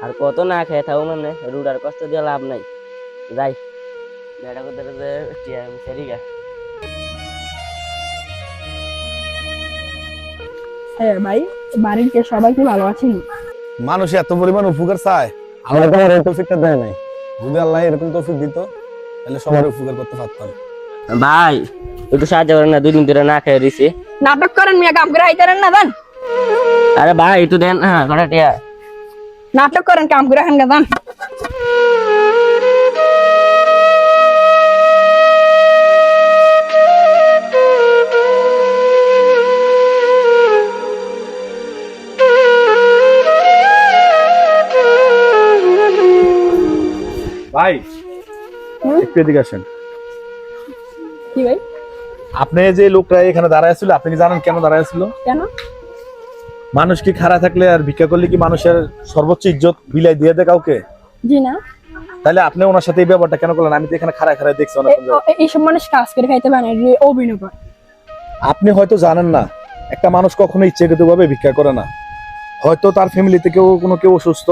আর কত না খেয়ে থাকো মানে রুডার কষ্ট দিয়ে লাভ নাই। যাই বেটা করতে সেরি গা। হ্যাঁ ভাই, বাড়ির কে সবাই কি ভালো আছেন? মানুষ এত পরিমাণ উপকার চায়, আল্লাহ তোমার এই তৌফিকটা দেয় নাই। যদি আল্লাহ এরকম তৌফিক দিত তাহলে সবার উপকার করতে পারতাম। ভাই একটু সাহায্য করেন না, 2 দিন ধরে না খেয়ে দিছি। নাটক করেন মিয়া, কাম করে আইতারেন না জান। আরে ভাই একটু দেন, হ্যাঁ কটা টিয়া। নাটক করেন, কাম করে আহেন না জান। ভাই একটু এদিকে আসেন। কি ভাই? আপনি যে লোকটা এখানে দাঁড়ায় ছিল, আপনি কি জানেন কেন দাঁড়ায় ছিল? কেন? মানুষ কি খাড়া থাকলে আর ভিক্ষা করলে কি মানুষের সর্বোচ্চ ইজ্জত বিলাই দিয়ে দেয় কাউকে? জি না। তাহলে আপনি ওনার সাথে এই ব্যাপারটা কেন করলেন? আমি তো এখানে খাড়ায় খাড়ায় দেখছি অনেক। এইসব মানুষ কাজ করে খাইতে পারে না, অভিনয় করে। আপনি হয়তো জানেন না, একটা মানুষ কখনো ইচ্ছাকৃতভাবে ভিক্ষা করে না। হয়তো তার ফ্যামিলিতে কেউ অসুস্থ,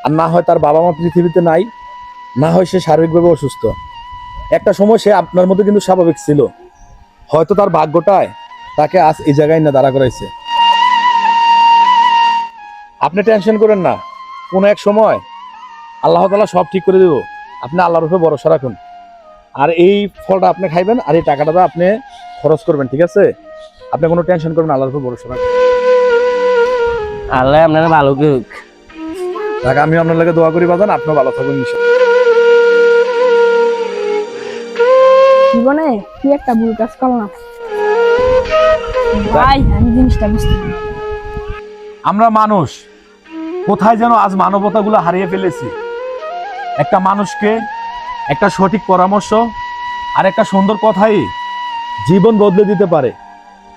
আর না হয় তার বাবা মা পৃথিবীতে নাই, না হয় সে শারীরিকভাবে অসুস্থ। একটা সময় সে আপনার মধ্যে কিন্তু স্বাভাবিক ছিল। হয়তো তার ভাগ্যটায় তাকে আজ এই জায়গায় না দাঁড়া করাইছে। আপনি টেনশন করেন না, কোন এক সময় আল্লাহ তাআলা সব ঠিক করে দেব। আপনি আল্লাহর উপরে ভরসা রাখুন, আর এই ফলটা আপনি খাইবেন, আর এই টাকাটা আপনি খরচ করবেন, ঠিক আছে? আপনি কোনো টেনশন করবেন না, আল্লাহর উপরে ভরসা রাখুন। আল্লাহ আপনারা ভালো করুক। টাকা আমি আপনার লাগে দোয়া করি বাজান, আপনিও ভালো থাকবেন ইনশাআল্লাহ। জীবনে কি একটা ভুল কাজ করলাম ভাই, আমি জিনিসটা বুঝতে পারি। আমরা মানুষ কোথায় যেন আজ মানবতাগুলো হারিয়ে ফেলেছি। একটা মানুষকে একটা সঠিক পরামর্শ আর একটা সুন্দর কথাই জীবন বদলে দিতে পারে।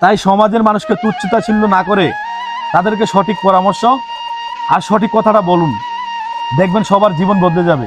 তাই সমাজের মানুষকে তুচ্ছতাচ্ছিল্য না করে তাদেরকে সঠিক পরামর্শ আর সঠিক কথাটা বলুন, দেখবেন সবার জীবন বদলে যাবে।